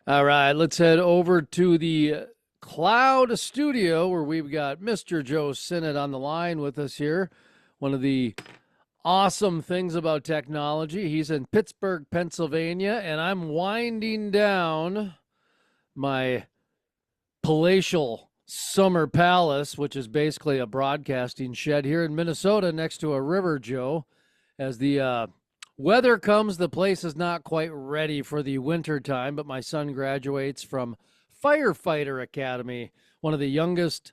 All right, let's head over to the Cloud Studio where we've got Mr. Joe Sinnott on the line with us here. One of the awesome things about technology. He's in Pittsburgh, Pennsylvania, and I'm winding down my palatial summer palace, which is basically a broadcasting shed here in Minnesota next to a river, Joe. As the weather comes, the place is not quite ready for the winter time, but my son graduates from Firefighter Academy, one of the youngest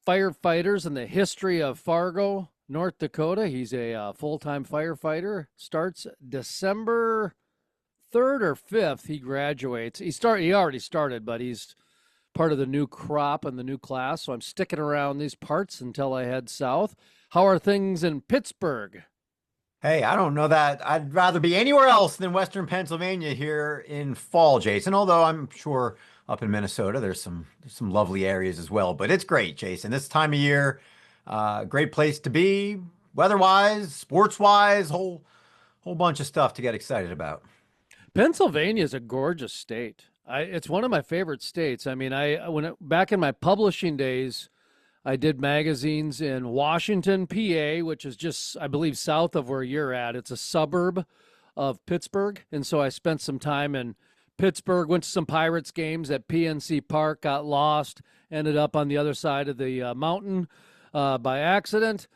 firefighters in the history of Fargo, North Dakota. He's a full-time firefighter. Starts December 3rd or 5th. He graduates. He already started, but he's part of the new crop and the new class. So I'm sticking around these parts until I head south. How are things in Pittsburgh? Hey, I don't know that I'd rather be anywhere else than Western Pennsylvania here in fall, Jason. Although I'm sure up in Minnesota there's some lovely areas as well. But it's great, Jason. This time of year, great place to be, weather-wise, sports-wise, whole bunch of stuff to get excited about. Pennsylvania is a gorgeous state. It's one of my favorite states. I mean, back in my publishing days, I did magazines in Washington, PA, which is just, I believe, south of where you're at. It's a suburb of Pittsburgh. And so I spent some time in Pittsburgh, went to some Pirates games at PNC Park, got lost, ended up on the other side of the mountain by accident,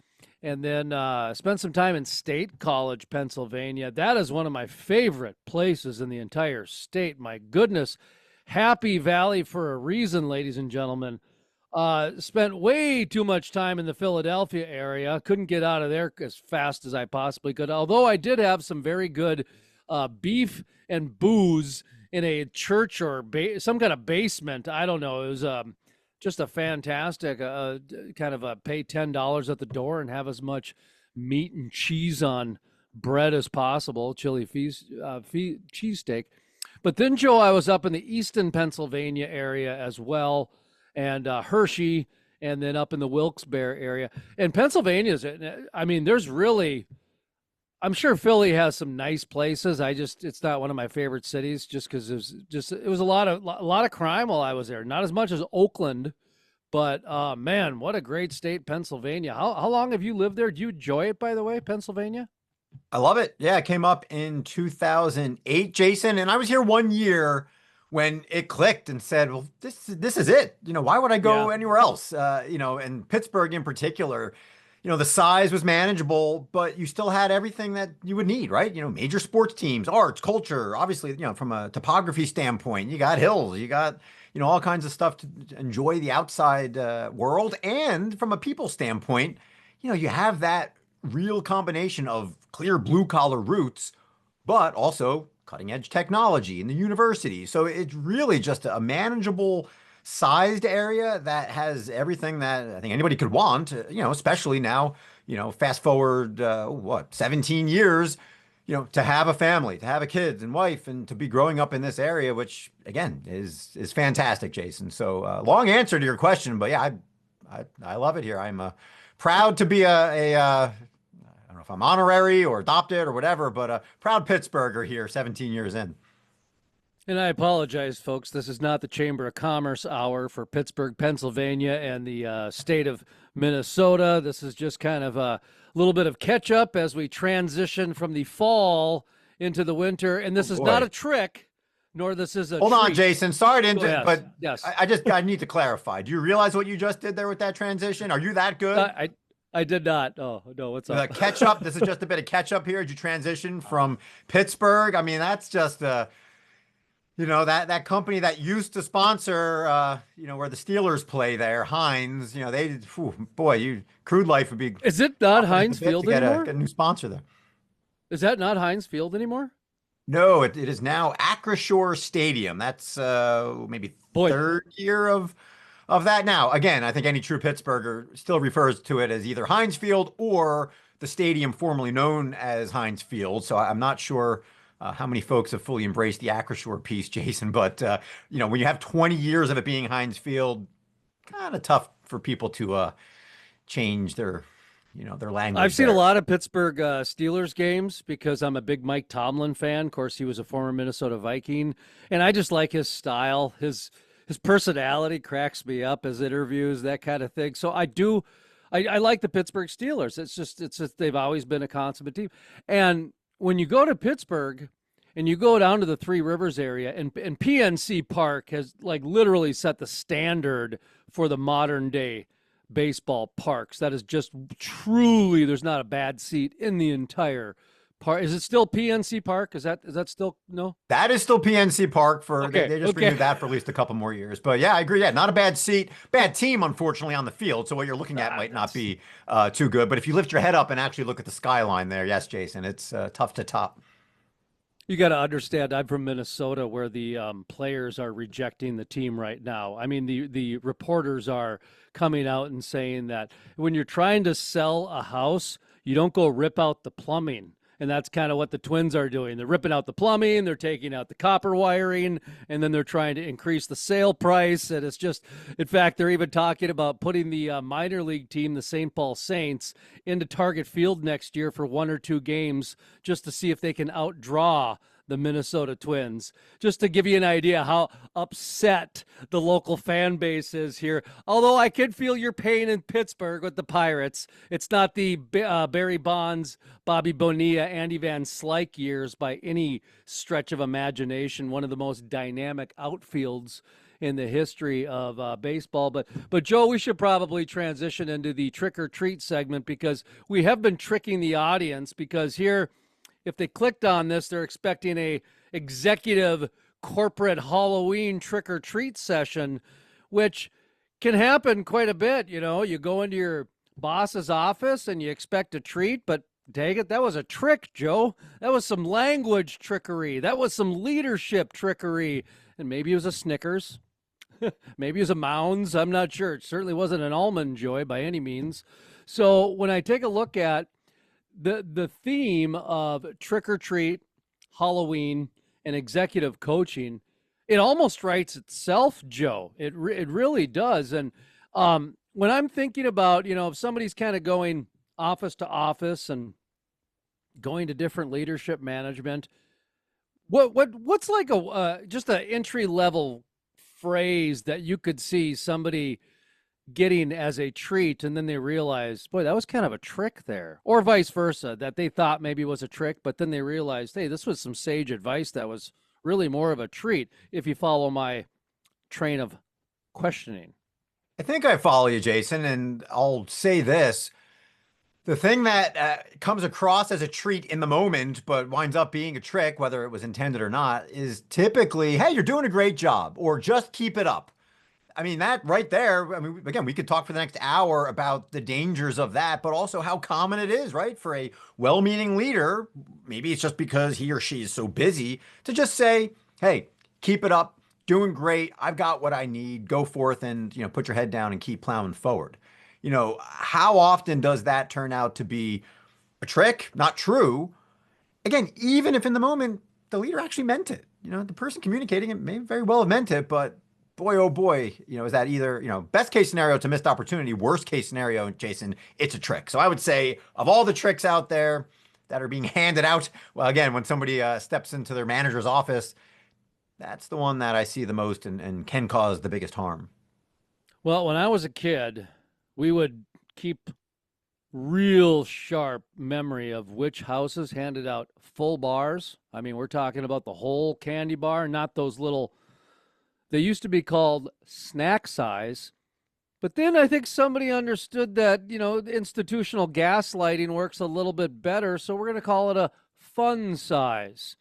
and then spent some time in State College, Pennsylvania. That is one of my favorite places in the entire state. My goodness. Happy Valley for a reason, ladies and gentlemen. Spent way too much time in the Philadelphia area. Couldn't get out of there as fast as I possibly could. Although I did have some very good beef and booze in a church or some kind of basement. I don't know. It was just a fantastic kind of a pay $10 at the door and have as much meat and cheese on bread as possible. Chili cheesesteak. But then, Joe, I was up in the Easton, Pennsylvania area as well, and Hershey, and then up in the Wilkes-Barre area. And Pennsylvania's, I mean, there's really, I'm sure Philly has some nice places. It's not one of my favorite cities just because it was a lot of crime while I was there. Not as much as Oakland, but man, what a great state, Pennsylvania. How long have you lived there? Do you enjoy it, by the way, Pennsylvania? I love it. Yeah, it came up in 2008, Jason, and I was here 1 year when it clicked and said, "Well, this is it. Why would I Yeah. go anywhere else?" And Pittsburgh in particular, the size was manageable, but you still had everything that you would need, right? Major sports teams, arts, culture, obviously, from a topography standpoint, you got hills, you got, all kinds of stuff to enjoy the outside world. And from a people standpoint, you have that real combination of clear blue collar roots, but also cutting edge technology in the university. So it's really just a manageable sized area that has everything that I think anybody could want, especially now, fast forward, 17 years, to have a family, to have a kids and wife, and to be growing up in this area, which again is fantastic, Jason. So long answer to your question, but yeah, I love it here. I'm proud to be I don't know if I'm honorary or adopted or whatever, but a proud Pittsburgher here, 17 years in. And I apologize, folks. This is not the Chamber of Commerce hour for Pittsburgh, Pennsylvania, and the state of Minnesota. This is just kind of a little bit of catch up as we transition from the fall into the winter. And Oh this is not boy. a trick, nor this is a Hold on, treat. Jason. Sorry to interrupt, Yes, but yes. I need to clarify. Do you realize what you just did there with that transition? Are you that good? I did not. Oh no, what's The up? catch up. This is just a bit of catch up here. Did you transition from Pittsburgh? I mean, that's just that company that used to sponsor where the Steelers play there, Heinz, boy, Crude Life would be Is it not chomping at the Heinz bit to Field get a, anymore? get a new sponsor there. Is that not Heinz Field anymore? No, it is now Acrisure Stadium. That's maybe Boy, third year of that now. Again, I think any true Pittsburgher still refers to it as either Heinz Field or the stadium formerly known as Heinz Field. So I'm not sure how many folks have fully embraced the Acrisure piece, Jason. But when you have 20 years of it being Heinz Field, kind of tough for people to change their I've language seen a there. lot of Pittsburgh Steelers games because I'm a big Mike Tomlin fan. Of course, he was a former Minnesota Viking, and I just like his style. His personality cracks me up. His interviews, that kind of thing. So I do, I like the Pittsburgh Steelers. It's just they've always been a consummate team. And when you go to Pittsburgh and you go down to the Three Rivers area, and PNC Park has like literally set the standard for the modern day baseball parks. That is just truly, there's not a bad seat in the entire park. Is it still PNC Park? Is that still no? That is still PNC Park for Okay, they just okay. renewed that for at least a couple more years. But yeah, I agree. Yeah, not a bad seat, bad team, unfortunately, on the field. So what you're looking at might not That's be too good. But if you lift your head up and actually look at the skyline there, yes, Jason, it's tough to top. You got to understand. I'm from Minnesota, where the players are rejecting the team right now. I mean, the reporters are coming out and saying that when you're trying to sell a house, you don't go rip out the plumbing. And that's kind of what the Twins are doing. They're ripping out the plumbing, they're taking out the copper wiring, and then they're trying to increase the sale price. And it's just, in fact, they're even talking about putting the minor league team, the St. Paul Saints, into Target Field next year for 1 or 2 games just to see if they can outdraw the Minnesota Twins, just to give you an idea how upset the local fan base is here. Although I can feel your pain in Pittsburgh with the Pirates. It's not the Barry Bonds, Bobby Bonilla, Andy Van Slyke years by any stretch of imagination. One of the most dynamic outfields in the history of baseball. But Joe, we should probably transition into the trick or treat segment because we have been tricking the audience because here if they clicked on this, they're expecting a executive corporate Halloween trick or treat session, which can happen quite a bit. You know, you go into your boss's office and you expect a treat, but dang it, that was a trick, Joe. That was some language trickery. That was some leadership trickery. And maybe it was a Snickers. Maybe it was a Mounds. I'm not sure. It certainly wasn't an Almond Joy by any means. So when I take a look at the theme of trick or treat, Halloween, and executive coaching, it almost writes itself, Joe. It really does. And when I'm thinking about if somebody's kind of going office to office and going to different leadership management, what's like a just an entry level phrase that you could see somebody getting as a treat and then they realized, boy, that was kind of a trick there, or vice versa, that they thought maybe was a trick but then they realized, hey, this was some sage advice that was really more of a treat, if you follow my train of questioning. I think I follow you, Jason, and I'll say this. The thing that comes across as a treat in the moment, but winds up being a trick, whether it was intended or not, is typically, hey, you're doing a great job, or just keep it up. I mean, that right there, I mean, again, we could talk for the next hour about the dangers of that, but also how common it is, right? For a well-meaning leader, maybe it's just because he or she is so busy to just say, hey, keep it up, doing great. I've got what I need. Go forth and, put your head down and keep plowing forward. How often does that turn out to be a trick? Not true. Again, even if in the moment the leader actually meant it, the person communicating it may very well have meant it, but boy, oh boy, is that either, best case scenario, it's a missed opportunity, worst case scenario, Jason, it's a trick. So I would say of all the tricks out there that are being handed out, well, again, when somebody steps into their manager's office, that's the one that I see the most and can cause the biggest harm. Well, when I was a kid, we would keep real sharp memory of which houses handed out full bars. I mean, we're talking about the whole candy bar, not those little, they used to be called snack size. But then I think somebody understood that, institutional gaslighting works a little bit better. So we're going to call it a fun size.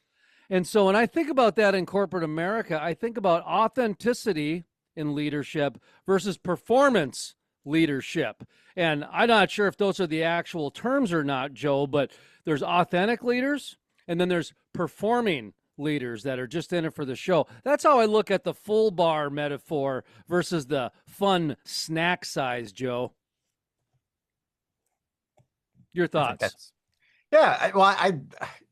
And so when I think about that in corporate America, I think about authenticity in leadership versus performance leadership. And I'm not sure if those are the actual terms or not, Joe, but there's authentic leaders and then there's performing leaders that are just in it for the show. That's how I look at the full bar metaphor versus the fun snack size, Joe. Your I think thoughts? that's Yeah,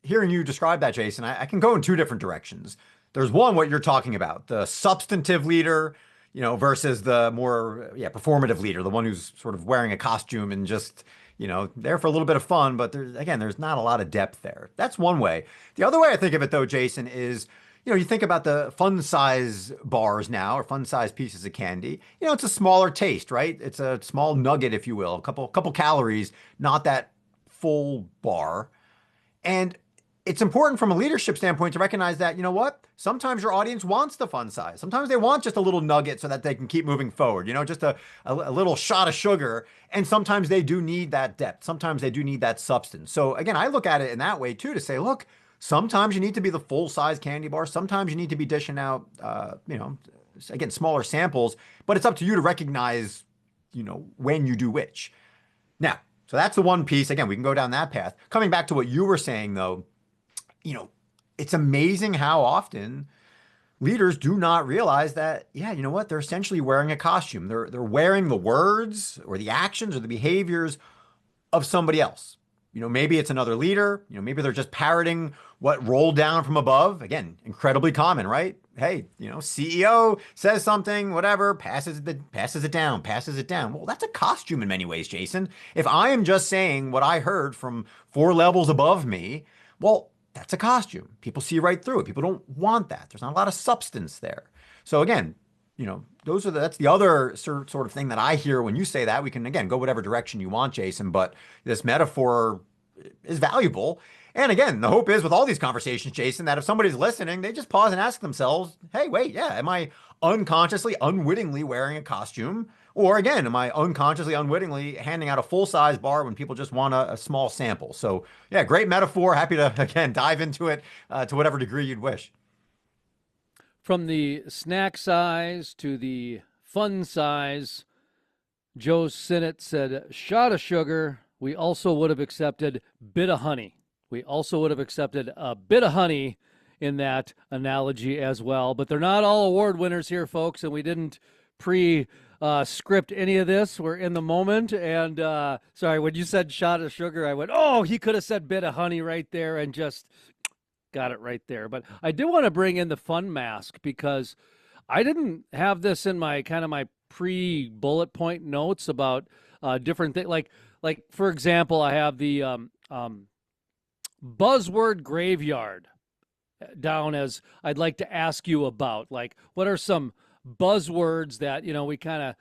hearing you describe that, Jason, I can go in two different directions. There's one, what you're talking about, the substantive leader, versus the more, yeah, performative leader, the one who's sort of wearing a costume and just, there for a little bit of fun, but there's not a lot of depth there. That's one way. The other way I think of it though, Jason, is, you think about the fun size bars now, or fun size pieces of candy. It's a smaller taste, right? It's a small nugget, if you will, a couple calories, not that full bar. And it's important from a leadership standpoint to recognize that, you know what? Sometimes your audience wants the fun size. Sometimes they want just a little nugget so that they can keep moving forward, just a little shot of sugar. And sometimes they do need that depth. Sometimes they do need that substance. So again, I look at it in that way too, to say, look, sometimes you need to be the full size candy bar. Sometimes you need to be dishing out, again, smaller samples, but it's up to you to recognize, when you do which. Now, so that's the one piece. Again, we can go down that path. Coming back to what you were saying, though, you know, it's amazing how often leaders do not realize that, yeah, you know what? They're essentially wearing a costume. They're wearing the words or the actions or the behaviors of somebody else. Maybe it's another leader. Maybe they're just parroting what rolled down from above. Again, incredibly common, right? Hey, CEO says something, whatever, passes it down, passes it down. Well, that's a costume in many ways, Jason. If I am just saying what I heard from 4 levels above me, well, that's a costume. People see right through it. People don't want that. There's not a lot of substance there. So again, that's the other sort of thing that I hear when you say that. We can, again, go whatever direction you want, Jason, but this metaphor is valuable. And again, the hope is with all these conversations, Jason, that if somebody's listening, they just pause and ask themselves, hey, wait, yeah, am I unconsciously, unwittingly wearing a costume? Or again, am I unconsciously, unwittingly handing out a full-size bar when people just want a small sample? So yeah, great metaphor. Happy to, again, dive into it to whatever degree you'd wish. From the snack size to the fun size, Joe Sinnott said, shot of sugar. We also would have accepted bit of honey. We also would have accepted a bit of honey in that analogy as well. But they're not all award winners here, folks, and we didn't script any of this. We're in the moment. And sorry, when you said shot of sugar, I went, oh, he could have said bit of honey right there and just got it right there. But I do want to bring in the fun mask because I didn't have this in my pre-bullet point notes about different things. Like for example, I have the buzzword graveyard down as I'd like to ask you about. Like, what are some buzzwords that we kind of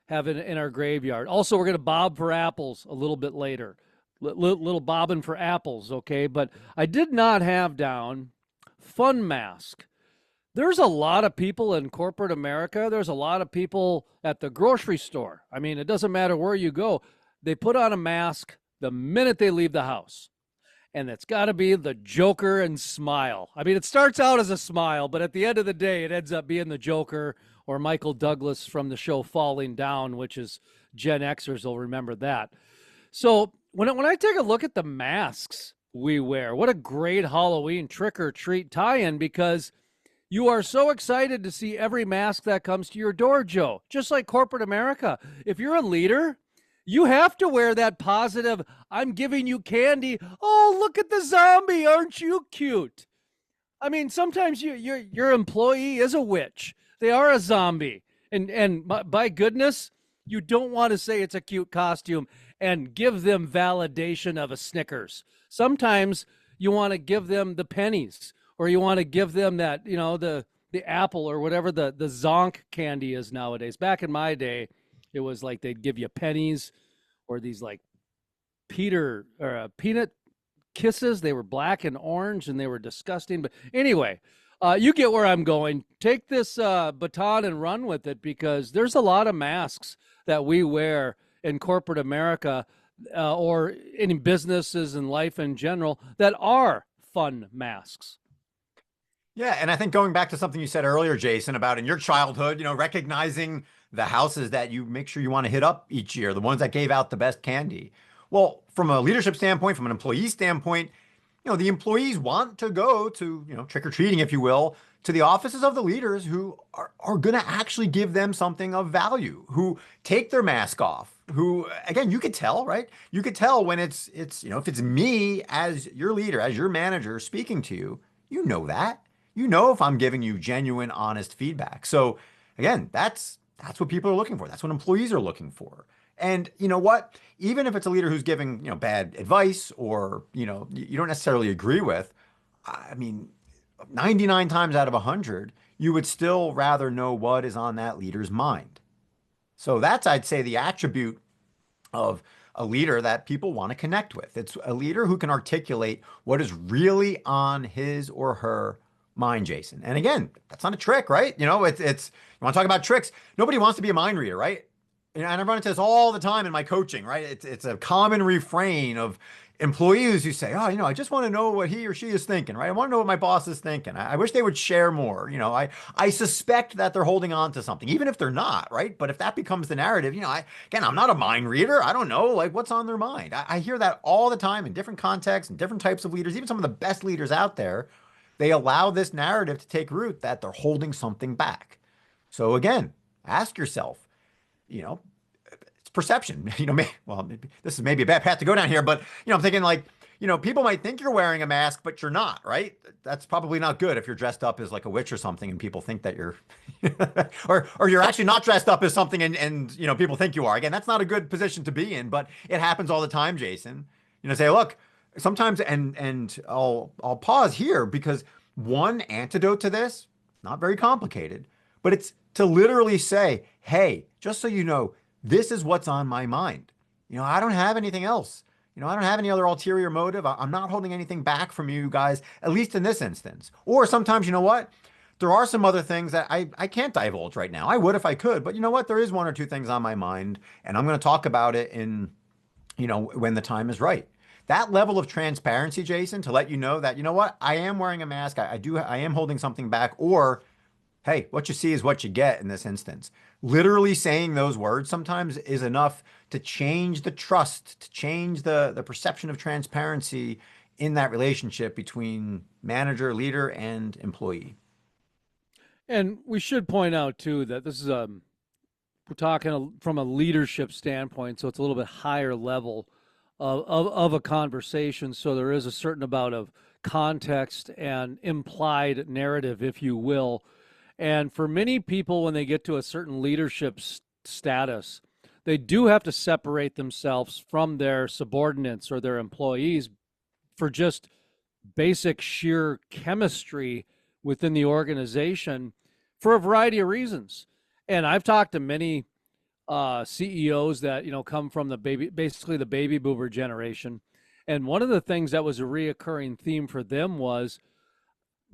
have in our graveyard? Also, we're going to bob for apples a little bit later. Little bobbing for apples, okay? But I did not have down fun mask. There's a lot of people in corporate America. There's a lot of people at the grocery store. I mean, it doesn't matter where you go. They put on a mask the minute they leave the house. And it's got to be the Joker and smile. I mean, it starts out as a smile, but at the end of the day, it ends up being the Joker or Michael Douglas from the show Falling Down, which is Gen Xers will remember that. So when I take a look at the masks we wear, what a great Halloween trick or treat tie-in, because you are so excited to see every mask that comes to your door, Joe. Just like corporate America. If you're a leader, you have to wear that positive, I'm giving you candy. Oh, look at the zombie. Aren't you cute? I mean, sometimes your employee is a witch. They are a zombie. And by goodness, you don't want to say it's a cute costume and give them validation of a Snickers. Sometimes you want to give them the pennies, or you want to give them that, the apple or whatever the zonk candy is nowadays. Back in my day, it was like they'd give you pennies or these like peanut kisses. They were black and orange and they were disgusting. But anyway, you get where I'm going. Take this baton and run with it, because there's a lot of masks that we wear in corporate America or in businesses and life in general that are fun masks. Yeah, and I think going back to something you said earlier, Jason, about in your childhood, recognizing the houses that you make sure you want to hit up each year, the ones that gave out the best candy. Well, from a leadership standpoint, from an employee standpoint, the employees want to go to, trick-or-treating, if you will, to the offices of the leaders who are going to actually give them something of value, who take their mask off, who, again, you could tell, right? You could tell when it's, if it's me as your leader, as your manager speaking to you, that. If I'm giving you genuine, honest feedback. So again, that's what people are looking for. That's what employees are looking for. And you know what? Even if it's a leader who's giving, bad advice or, you don't necessarily agree with, I mean, 99 times out of 100, you would still rather know what is on that leader's mind. So that's, I'd say, the attribute of a leader that people want to connect with. It's a leader who can articulate what is really on his or her mind, Jason. And again, that's not a trick, right? You want to talk about tricks. Nobody wants to be a mind reader, right? And I run into this all the time in my coaching, right? It's a common refrain of employees who say, "Oh, I just want to know what he or she is thinking, right? I want to know what my boss is thinking. I wish they would share more. I suspect that they're holding on to something, even if they're not, right? But if that becomes the narrative, again, I'm not a mind reader. I don't know, like, what's on their mind. I hear that all the time in different contexts and different types of leaders, even some of the best leaders out there. They allow this narrative to take root that they're holding something back. So again, ask yourself, you know, it's perception. Maybe, this is maybe a bad path to go down here, but I'm thinking like, people might think you're wearing a mask, but you're not, right? That's probably not good if you're dressed up as like a witch or something, and people think that you're, or you're actually not dressed up as something, and people think you are. Again, that's not a good position to be in, but it happens all the time, Jason. Say, look, sometimes, and I'll pause here because one antidote to this, not very complicated, but it's to literally say, hey, just so you know, this is what's on my mind. I don't have anything else. I don't have any other ulterior motive. I'm not holding anything back from you guys, at least in this instance. Or sometimes, you know what? There are some other things that I can't divulge right now. I would if I could, but you know what? There is one or two things on my mind, and I'm going to talk about it in, when the time is right. That level of transparency, Jason, to let you know that, you know what? I am wearing a mask. I am holding something back, or hey, what you see is what you get in this instance. Literally saying those words sometimes is enough to change the trust, to change the perception of transparency in that relationship between manager, leader, and employee. And we should point out too that this is we're talking from a leadership standpoint, so it's a little bit higher level of a conversation. So there is a certain amount of context and implied narrative, if you will. And for many people, when they get to a certain leadership status, they do have to separate themselves from their subordinates or their employees for just basic sheer chemistry within the organization for a variety of reasons. And I've talked to many CEOs that come from basically the baby boomer generation, and one of the things that was a reoccurring theme for them was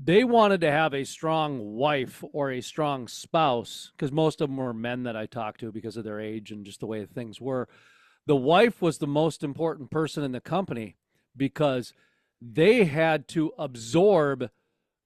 they wanted to have a strong wife or a strong spouse, because most of them were men that I talked to because of their age and just the way things were. The wife was the most important person in the company because they had to absorb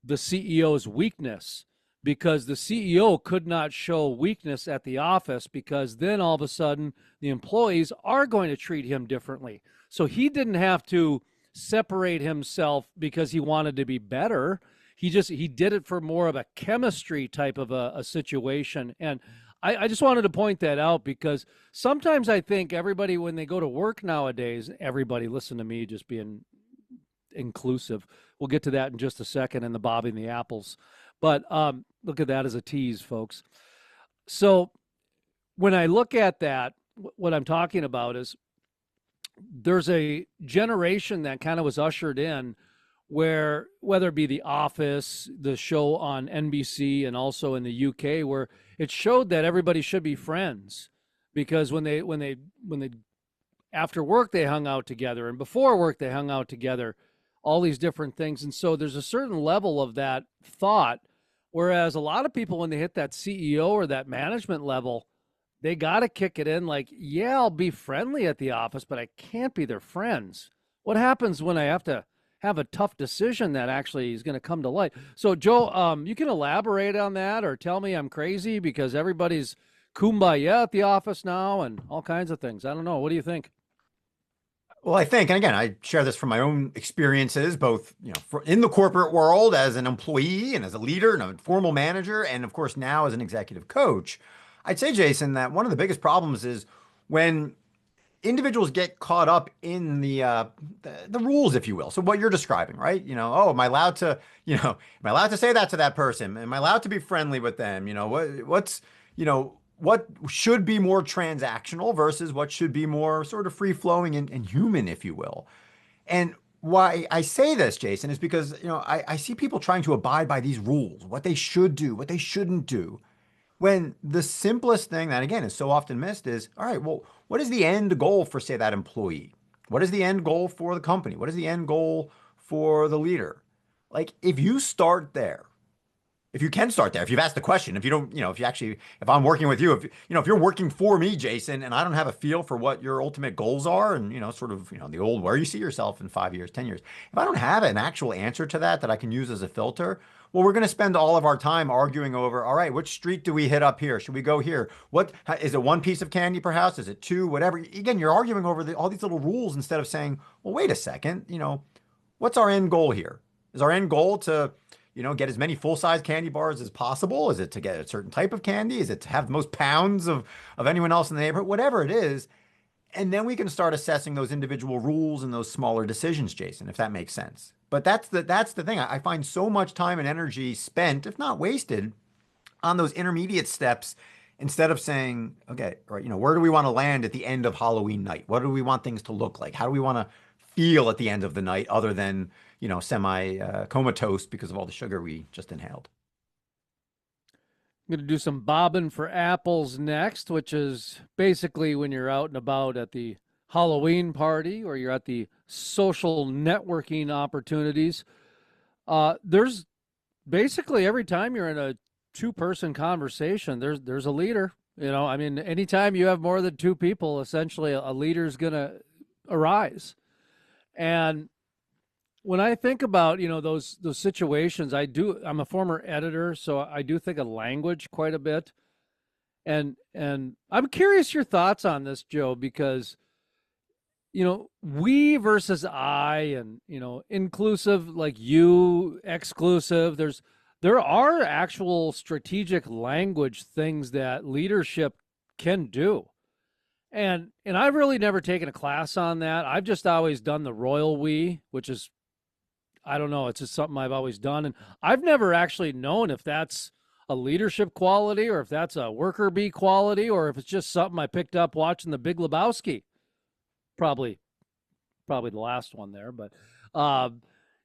the CEO's weakness, because the CEO could not show weakness at the office, because then all of a sudden the employees are going to treat him differently. So he didn't have to separate himself because he wanted to be better. He did it for more of a chemistry type of a situation. And I just wanted to point that out because sometimes I think everybody, when they go to work nowadays, everybody, listen to me just being inclusive. We'll get to that in just a second, and the bobbing the apples. But look at that as a tease, folks. So when I look at that, what I'm talking about is there's a generation that kind of was ushered in where, whether it be The Office, the show on NBC, and also in the UK, where it showed that everybody should be friends, because when they after work they hung out together, and before work they hung out together, all these different things. And so there's a certain level of that thought, whereas a lot of people, when they hit that CEO or that management level, they got to kick it in like, yeah, I'll be friendly at the office, but I can't be their friends. What happens when I have to have a tough decision that actually is going to come to light? So, Joe, you can elaborate on that, or tell me I'm crazy because everybody's kumbaya at the office now and all kinds of things. I don't know. What do you think? Well, I think, and again, I share this from my own experiences, both, in the corporate world as an employee and as a leader and a formal manager, and of course now as an executive coach. I'd say, Jason, that one of the biggest problems is when individuals get caught up in the rules, if you will. So what you're describing, right? Oh, am I allowed to, am I allowed to say that to that person? Am I allowed to be friendly with them? What's, what should be more transactional versus what should be more sort of free flowing and human, if you will. And why I say this, Jason, is because, I see people trying to abide by these rules, what they should do, what they shouldn't do. When the simplest thing that, again, is so often missed is, all right, well, what is the end goal for, say, that employee? What is the end goal for the company? What is the end goal for the leader? Like, if you start there, if you can start there, if you've asked the question, if you don't, if you actually, if I'm working with you, if you're working for me, Jason, and I don't have a feel for what your ultimate goals are and, sort of, the old where you see yourself in 5 years, 10 years, if I don't have an actual answer to that I can use as a filter, well, we're going to spend all of our time arguing over, all right, which street do we hit up here? Should we go here? Is it one piece of candy per house? Is it two? Whatever. Again, you're arguing over all these little rules instead of saying, well, wait a second, what's our end goal here? Is our end goal to, get as many full-size candy bars as possible? Is it to get a certain type of candy? Is it to have the most pounds of anyone else in the neighborhood? Whatever it is. And then we can start assessing those individual rules and those smaller decisions, Jason, if that makes sense. But that's the thing. I find so much time and energy spent, if not wasted, on those intermediate steps instead of saying, okay, right, where do we want to land at the end of Halloween night? What do we want things to look like? How do we want to feel at the end of the night other than, semi comatose because of all the sugar we just inhaled? I'm going to do some bobbing for apples next, which is basically when you're out and about at the Halloween party or you're at the social networking opportunities. There's basically every time you're in a two-person conversation, there's a leader. I mean, anytime you have more than two people, essentially a leader's going to arise. And when I think about, those situations, I'm a former editor, so I do think of language quite a bit. And I'm curious your thoughts on this, Joe, because we versus I, and inclusive, like you, exclusive, there are actual strategic language things that leadership can do. And I've really never taken a class on that. I've just always done the royal we, which is, I don't know, it's just something I've always done. And I've never actually known if that's a leadership quality or if that's a worker bee quality or if it's just something I picked up watching The Big Lebowski. Probably the last one there. But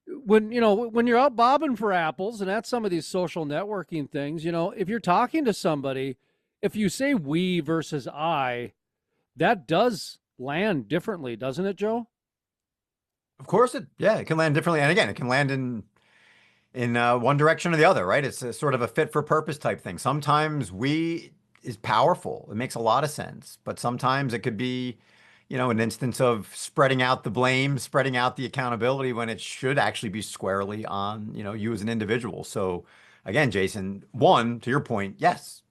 when you're out bobbing for apples and at some of these social networking things, if you're talking to somebody, if you say we versus I, that does land differently, doesn't it, Joe? Of course, it can land differently, and again, it can land in one direction or the other, right? It's a sort of a fit for purpose type thing. Sometimes we is powerful; it makes a lot of sense, but sometimes it could be, an instance of spreading out the blame, spreading out the accountability when it should actually be squarely on, you as an individual. So, again, Jason, one to your point, yes,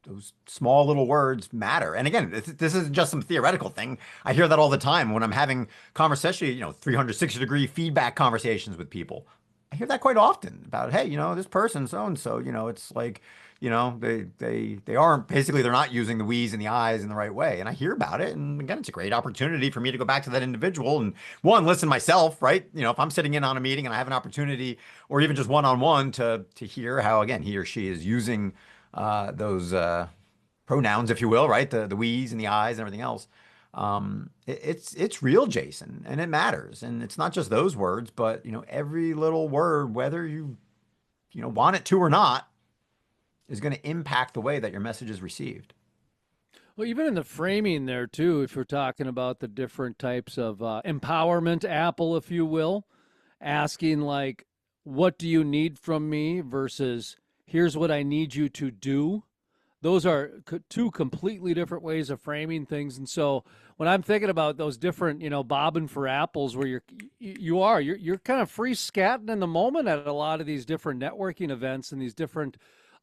those small little words matter. And again, this isn't just some theoretical thing. I hear that all the time when I'm having conversation, 360-degree feedback conversations with people. I hear that quite often about, hey, this person, so and so, it's like, they aren't basically they're not using the we's and the I's in the right way. And I hear about it. And again, it's a great opportunity for me to go back to that individual and one, listen myself, right? If I'm sitting in on a meeting and I have an opportunity or even just one-on-one to hear how, again, he or she is using those pronouns, if you will, right? The we's and the I's and everything else. It's real, Jason, and it matters. And it's not just those words, but every little word, whether you want it to or not, is going to impact the way that your message is received. Well, even in the framing there too, if you're talking about the different types of empowerment apple, if you will, asking like, "What do you need from me?" versus "Here's what I need you to do." Those are two completely different ways of framing things. And so when I'm thinking about those different, bobbing for apples, where you're kind of free scatting in the moment at a lot of these different networking events and these different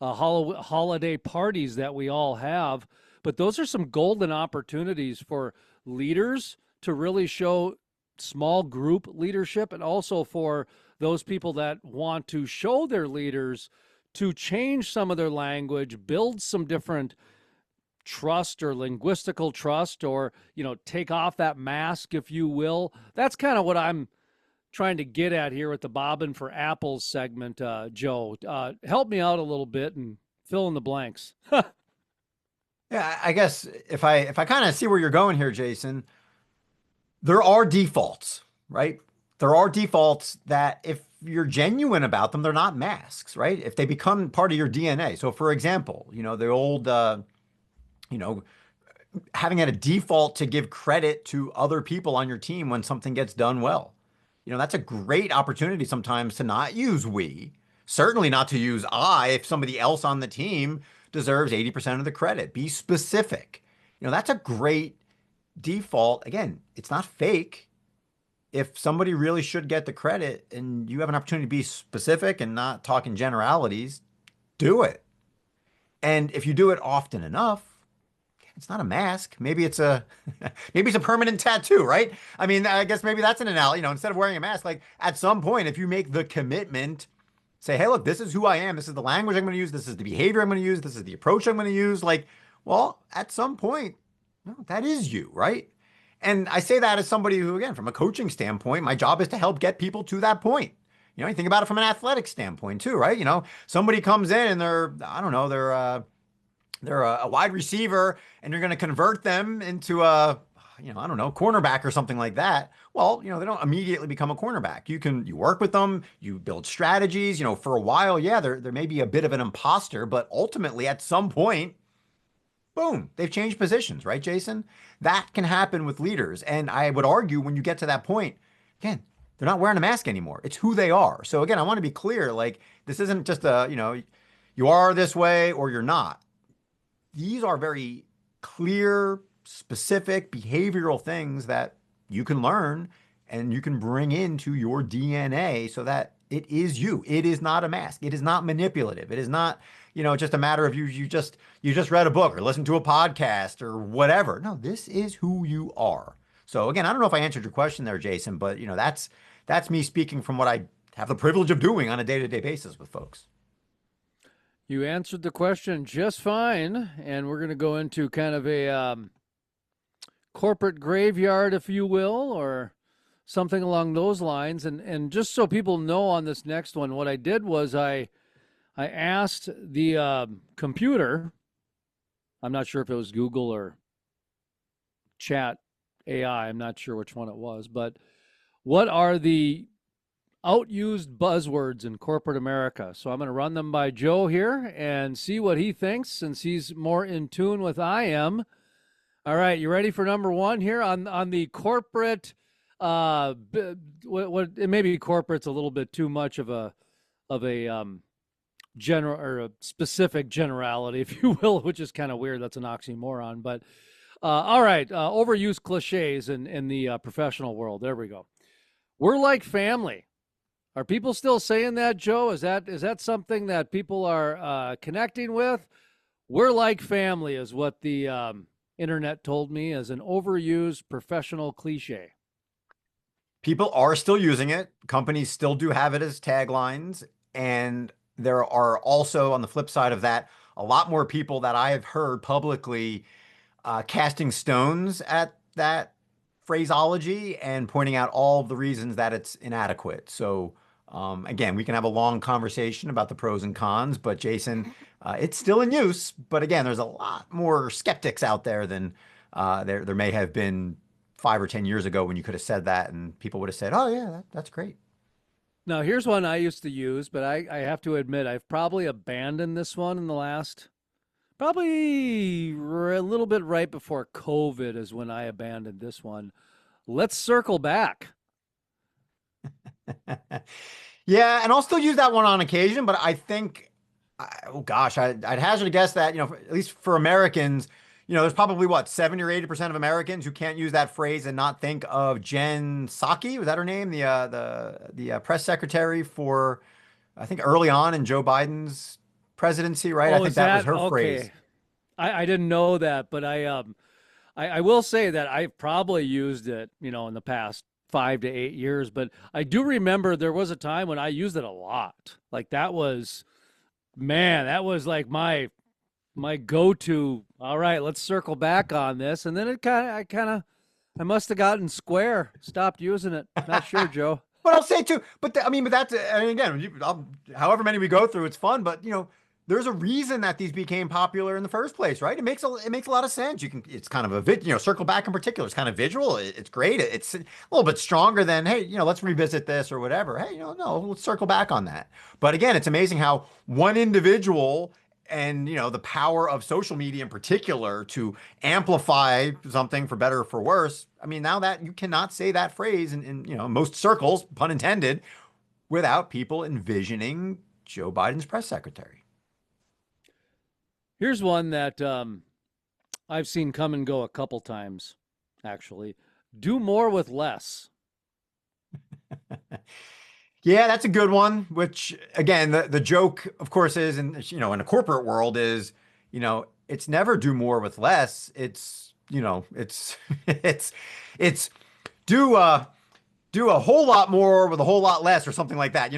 holiday parties that we all have. But those are some golden opportunities for leaders to really show small group leadership, and also for those people that want to show their leaders to change some of their language, build some different trust or linguistical trust, or, take off that mask, if you will. That's kind of what I'm trying to get at here with the Bobbin for Apples segment, Joe. Help me out a little bit and fill in the blanks. Yeah, I guess if I kind of see where you're going here, Jason, there are defaults, right? There are defaults that if you're genuine about them, they're not masks, right? If they become part of your DNA. So for example, the old you know, having had a default to give credit to other people on your team when something gets done well. That's a great opportunity sometimes to not use we, certainly not to use I if somebody else on the team deserves 80% of the credit. Be specific. That's a great default. Again, it's not fake. If somebody really should get the credit and you have an opportunity to be specific and not talking generalities, do it. And if you do it often enough, it's not a mask. Maybe it's a maybe it's a permanent tattoo, right? I mean, I guess maybe that's an analogy. Instead of wearing a mask, like at some point, if you make the commitment, say, hey, look, this is who I am. This is the language I'm going to use. This is the behavior I'm going to use. This is the approach I'm going to use. Like, well, at some point, no, that is you, right? And I say that as somebody who, again, from a coaching standpoint, my job is to help get people to that point. You think about it from an athletic standpoint too, right? Somebody comes in and I don't know, they're a wide receiver and you're going to convert them into I don't know, cornerback or something like that. Well, they don't immediately become a cornerback. You work with them, you build strategies, for a while. Yeah, there may be a bit of an imposter, but ultimately at some point, boom, they've changed positions, right, Jason? That can happen with leaders. And I would argue when you get to that point, again, they're not wearing a mask anymore. It's who they are. So again, I want to be clear, like this isn't just you are this way or you're not. These are very clear, specific behavioral things that you can learn and you can bring into your DNA so that it is you. It is not a mask. It is not manipulative. It is not, just a matter of you just read a book or listened to a podcast or whatever. No, this is who you are. So again, I don't know if I answered your question there, Jason, but that's me speaking from what I have the privilege of doing on a day-to-day basis with folks. You answered the question just fine, and we're going to go into kind of a corporate graveyard, if you will, or something along those lines. And just so people know on this next one, what I did was I asked the computer. I'm not sure if it was Google or Chat AI. I'm not sure which one it was, but what are the outused buzzwords in corporate America? So I'm going to run them by Joe here and see what he thinks, since he's more in tune with I am. All right, you ready for number one here on the corporate? What maybe corporate's a little bit too much of a general or a specific generality, if you will, which is kind of weird. That's an oxymoron, but all right, overused cliches in the professional world. There we go. We're like family. Are people still saying that, Joe? Is that something that people are connecting with? We're like family is what the internet told me as an overused professional cliche. People are still using it. Companies still do have it as taglines. And there are also, on the flip side of that, a lot more people that I have heard publicly casting stones at that phraseology and pointing out all of the reasons that it's inadequate. So, again, we can have a long conversation about the pros and cons, but Jason, it's still in use. But again, there's a lot more skeptics out there than there may have been 5 or 10 years ago when you could have said that and people would have said, oh, yeah, that's great. Now, here's one I used to use, but I have to admit I've probably abandoned this one in the last, probably a little bit right before COVID is when I abandoned this one. Let's circle back. Yeah, and I'll still use that one on occasion, but I think, oh gosh, I'd hazard a guess that, at least for Americans, there's probably what, 70 or 80% of Americans who can't use that phrase and not think of Jen Psaki, was that her name? The press secretary for, I think early on in Joe Biden's presidency, right? I Oh, think is that was that her okay? phrase. I didn't know that, but I will say that I've probably used it, in the past 5 to 8 years. But I do remember there was a time when I used it a lot. Like that was, man, that was like my go-to. All right, let's circle back on this, and then I must have gotten square, stopped using it. Not sure, Joe. But I'll say too, but I mean, but that's, and again, however many we go through, it's fun, but there's a reason that these became popular in the first place, right? It makes a lot of sense. It's kind of circle back in particular. It's kind of visual. It's great. It's a little bit stronger than, hey, let's revisit this or whatever. Hey, no, let's circle back on that. But again, it's amazing how one individual and the power of social media in particular to amplify something for better or for worse. I mean, now that you cannot say that phrase in most circles, pun intended, without people envisioning Joe Biden's press secretary. Here's one that I've seen come and go a couple times, actually. Do more with less. Yeah, that's a good one. Which again, the joke, of course, is in a corporate world is, it's never do more with less. It's it's it's do do a whole lot more with a whole lot less or something like that.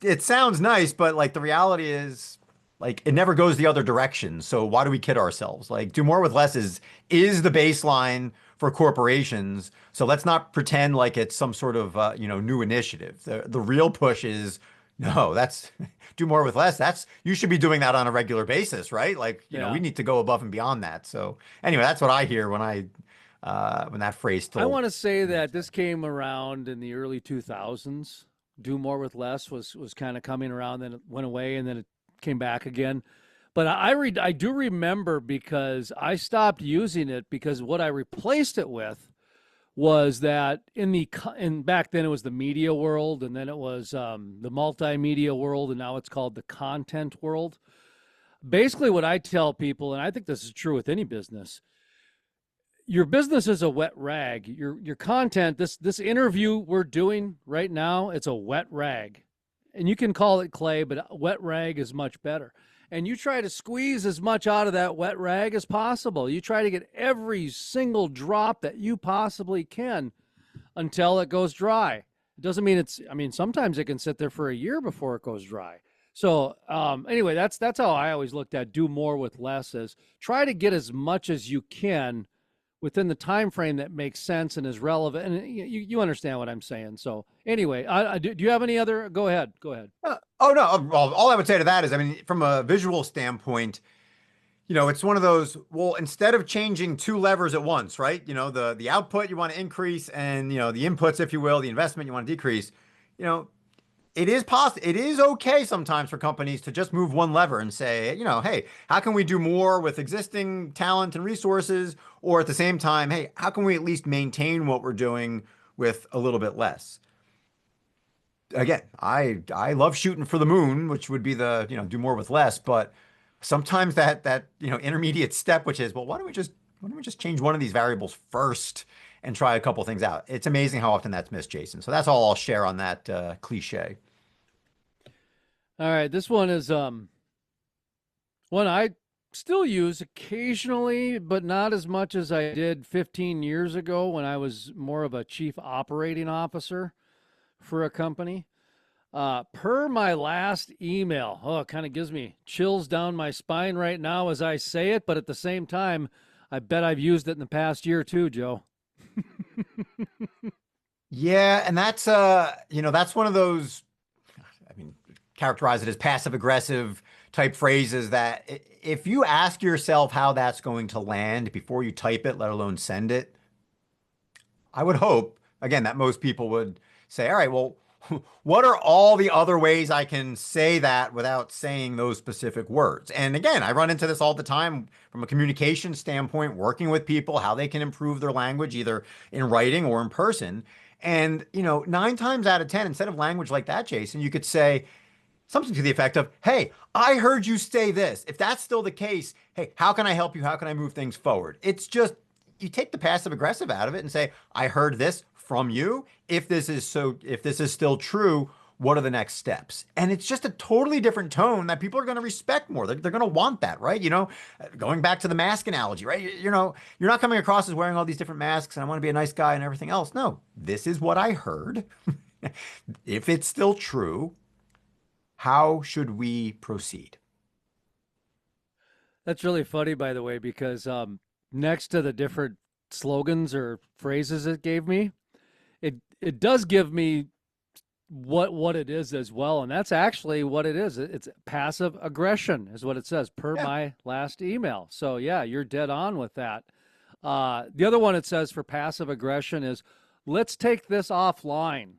It sounds nice, but like the reality is like it never goes the other direction. So why do we kid ourselves? Like do more with less is the baseline for corporations. So let's not pretend like it's some sort of new initiative. The real push is no, that's do more with less. That's you should be doing that on a regular basis, right? Like, we Yeah. need to go above and beyond that. So anyway, that's what I hear when that phrase I still want to say makes that sense. this came around in the early 2000s. Do more with less was kind of coming around, then it went away, and then it came back again. But I do remember because I stopped using it because what I replaced it with was that in back then it was the media world, and then it was the multimedia world, and now it's called the content world. Basically, what I tell people, and I think this is true with any business, your business is a wet rag. Your content, this interview we're doing right now, it's a wet rag. And you can call it clay, but a wet rag is much better. And you try to squeeze as much out of that wet rag as possible. You try to get every single drop that you possibly can until it goes dry. It doesn't mean I mean, sometimes it can sit there for a year before it goes dry. So anyway, that's how I always looked at do more with less, is try to get as much as you can within the time frame that makes sense and is relevant. And you understand what I'm saying. So anyway, do you have any other? Go ahead. Go ahead. Oh no, well, all I would say to that is, I mean, from a visual standpoint, it's one of those, well, instead of changing two levers at once, right? The output you want to increase and the inputs, if you will, the investment you want to decrease, you know, it is okay sometimes for companies to just move one lever and say, hey, how can we do more with existing talent and resources? Or at the same time, hey, how can we at least maintain what we're doing with a little bit less? Again, I love shooting for the moon, which would be the, do more with less, but sometimes that intermediate step, which is, well, why don't we just change one of these variables first and try a couple things out? It's amazing how often that's missed, Jason. So that's all I'll share on that cliche. All right. This one is one I still use occasionally, but not as much as I did 15 years ago when I was more of a chief operating officer for a company. Per my last email, oh, it kind of gives me chills down my spine right now as I say it, but at the same time, I bet I've used it in the past year too, Joe. Yeah, and that's one of those, I mean, characterize it as passive aggressive type phrases that if you ask yourself how that's going to land before you type it, let alone send it, I would hope, again, that most people would say, all right, well, what are all the other ways I can say that without saying those specific words? And again, I run into this all the time from a communication standpoint, working with people, how they can improve their language, either in writing or in person. And, 9 times out of 10, instead of language like that, Jason, you could say, something to the effect of, hey, I heard you say this. If that's still the case, hey, how can I help you? How can I move things forward? It's just, you take the passive aggressive out of it and say, I heard this from you. If this is still true, what are the next steps? And it's just a totally different tone that people are going to respect more. They're going to want that, right? Going back to the mask analogy, right? You're not coming across as wearing all these different masks and I want to be a nice guy and everything else. No, this is what I heard. If it's still true, how should we proceed? That's really funny, by the way, because next to the different slogans or phrases it gave me, it does give me what it is as well, and that's actually what it is. It's passive aggression, is what it says per Yeah. my last email. So yeah, you're dead on with that. The other one it says for passive aggression is, let's take this offline.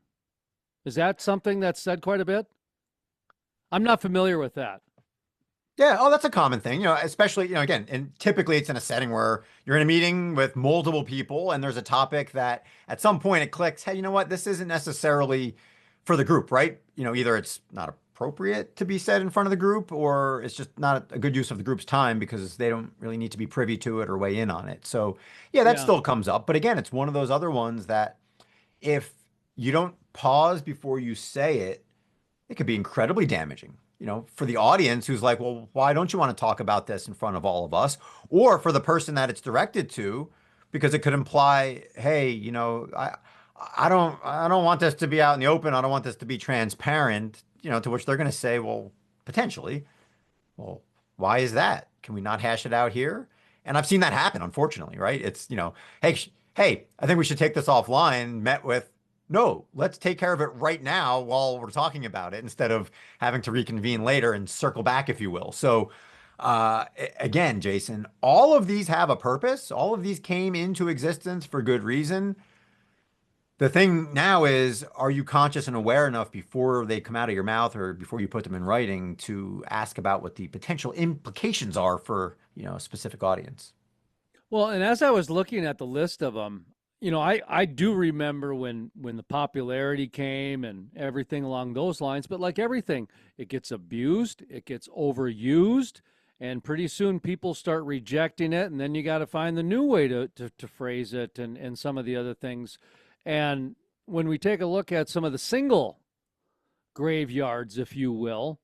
Is that something that's said quite a bit? I'm not familiar with that. Yeah, oh, that's a common thing, especially, again, and typically it's in a setting where you're in a meeting with multiple people and there's a topic that at some point it clicks, hey, you know what? This isn't necessarily for the group, right? Either it's not appropriate to be said in front of the group or it's just not a good use of the group's time because they don't really need to be privy to it or weigh in on it. So, yeah, that Yeah. still comes up. But again, it's one of those other ones that if you don't pause before you say it, it could be incredibly damaging, for the audience who's like, well, why don't you want to talk about this in front of all of us? Or for the person that it's directed to, because it could imply, hey, I don't want this to be out in the open. I don't want this to be transparent, to which they're going to say, well, potentially, well, why is that? Can we not hash it out here? And I've seen that happen, unfortunately, right? It's, hey, hey, I think we should take this offline, met with, no, let's take care of it right now while we're talking about it instead of having to reconvene later and circle back, if you will. So, again, Jason, all of these have a purpose. All of these came into existence for good reason. The thing now is, are you conscious and aware enough before they come out of your mouth or before you put them in writing to ask about what the potential implications are for, a specific audience? Well, and as I was looking at the list of them, I do remember when the popularity came and everything along those lines. But like everything, it gets abused, it gets overused, and pretty soon people start rejecting it, and then you got to find the new way to phrase it and some of the other things. And when we take a look at some of the single graveyards, if you will,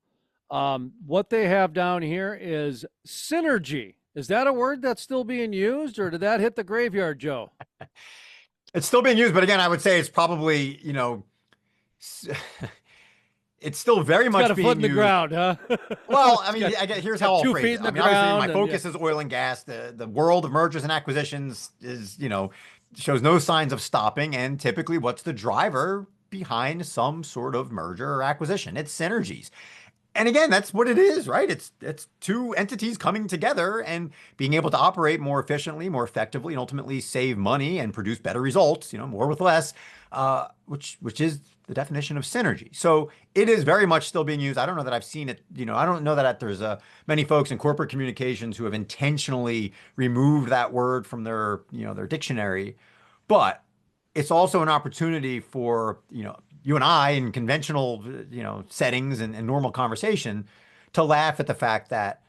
what they have down here is synergy. Is that a word that's still being used, or did that hit the graveyard, Joe? It's still being used, but again, I would say it's probably, it's still very It's got much a foot being in the used. ground, huh? Well, I it's mean, got here's how got I'll two phrase feet it. in I the mean, obviously, my ground, and yeah. focus is oil and gas. The world of mergers and acquisitions is, shows no signs of stopping. And typically, what's the driver behind some sort of merger or acquisition? It's synergies. And again, that's what it is, right? It's two entities coming together and being able to operate more efficiently, more effectively, and ultimately save money and produce better results, more with less, which is the definition of synergy. So it is very much still being used. I don't know that I've seen it, I don't know that there's many folks in corporate communications who have intentionally removed that word from their dictionary, but it's also an opportunity for, you and I in conventional, settings and normal conversation to laugh at the fact that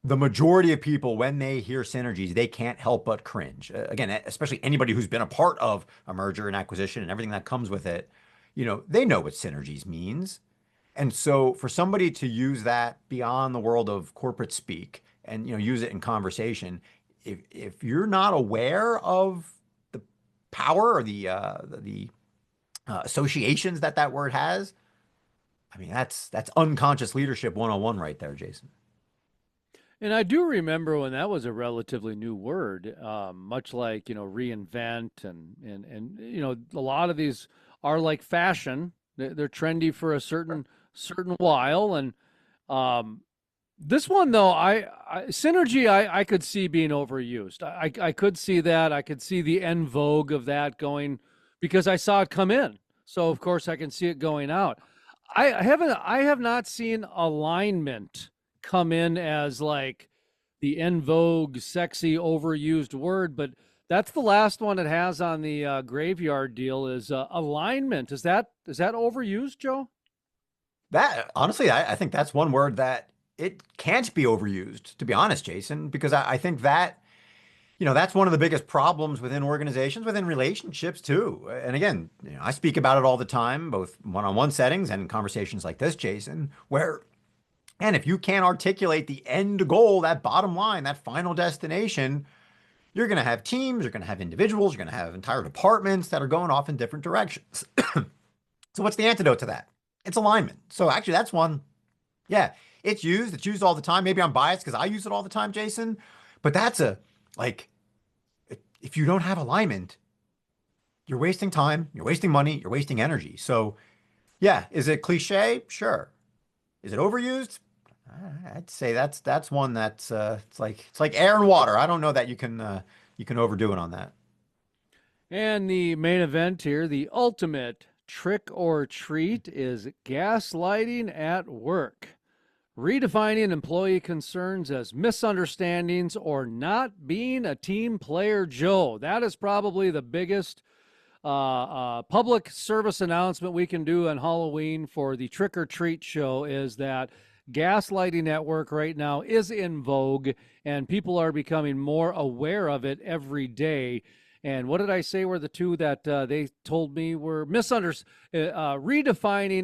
the majority of people, when they hear synergies, they can't help but cringe. Again, especially anybody who's been a part of a merger and acquisition and everything that comes with it, they know what synergies means. And so for somebody to use that beyond the world of corporate speak and, use it in conversation, if you're not aware of the power or the associations that word has, I mean, that's unconscious leadership 101 right there, Jason. And I do remember when that was a relatively new word, much like reinvent and a lot of these are like fashion. They're trendy for a certain while, and um, this one though, I synergy I could see being overused. I could see that. I could see the en vogue of that going because I saw it come in. So of course I can see it going out. I have not seen alignment come in as like the en vogue, sexy, overused word, but that's the last one it has on the graveyard deal is alignment. Is that overused, Joe? That honestly, I think that's one word that it can't be overused, to be honest, Jason, because I think that, that's one of the biggest problems within organizations, within relationships too. And again, I speak about it all the time, both one-on-one settings and in conversations like this, Jason, where, and if you can't articulate the end goal, that bottom line, that final destination, you're going to have teams, you're going to have individuals, you're going to have entire departments that are going off in different directions. So what's the antidote to that? It's alignment. So actually, that's one. Yeah, it's used. It's used all the time. Maybe I'm biased because I use it all the time, Jason. But that's like, if you don't have alignment, you're wasting time, you're wasting money, you're wasting energy. So Yeah. Is it cliche? Sure. Is it overused? I'd say that's one that's it's like air and water. I don't know that you can overdo it on that. And the main event here, the ultimate trick or treat, is gaslighting at work. Redefining employee concerns as misunderstandings or not being a team player, Joe. That is probably the biggest public service announcement we can do on Halloween for the trick or treat show is that gaslighting at work right now is in vogue and people are becoming more aware of it every day. And what did I say were the two that they told me were redefining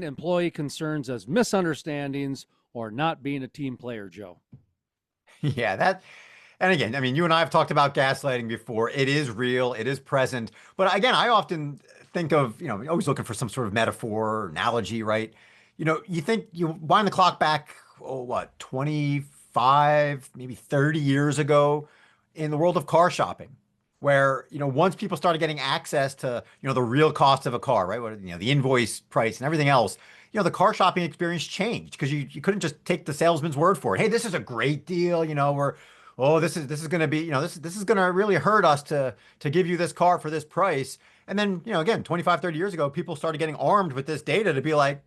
employee concerns as misunderstandings or not being a team player, Joe? Yeah, that and again, I mean, you and I have talked about gaslighting before. It is real, it is present. But again, I often think of, always looking for some sort of metaphor or analogy, right? You think you wind the clock back, oh, what, 25, maybe 30 years ago in the world of car shopping, where, once people started getting access to, the real cost of a car, right? What, the invoice price and everything else, the car shopping experience changed because you couldn't just take the salesman's word for it. Hey, this is a great deal. Oh, this is going to be, this is going to really hurt us to give you this car for this price. And then, again, 25, 30 years ago, people started getting armed with this data to be like,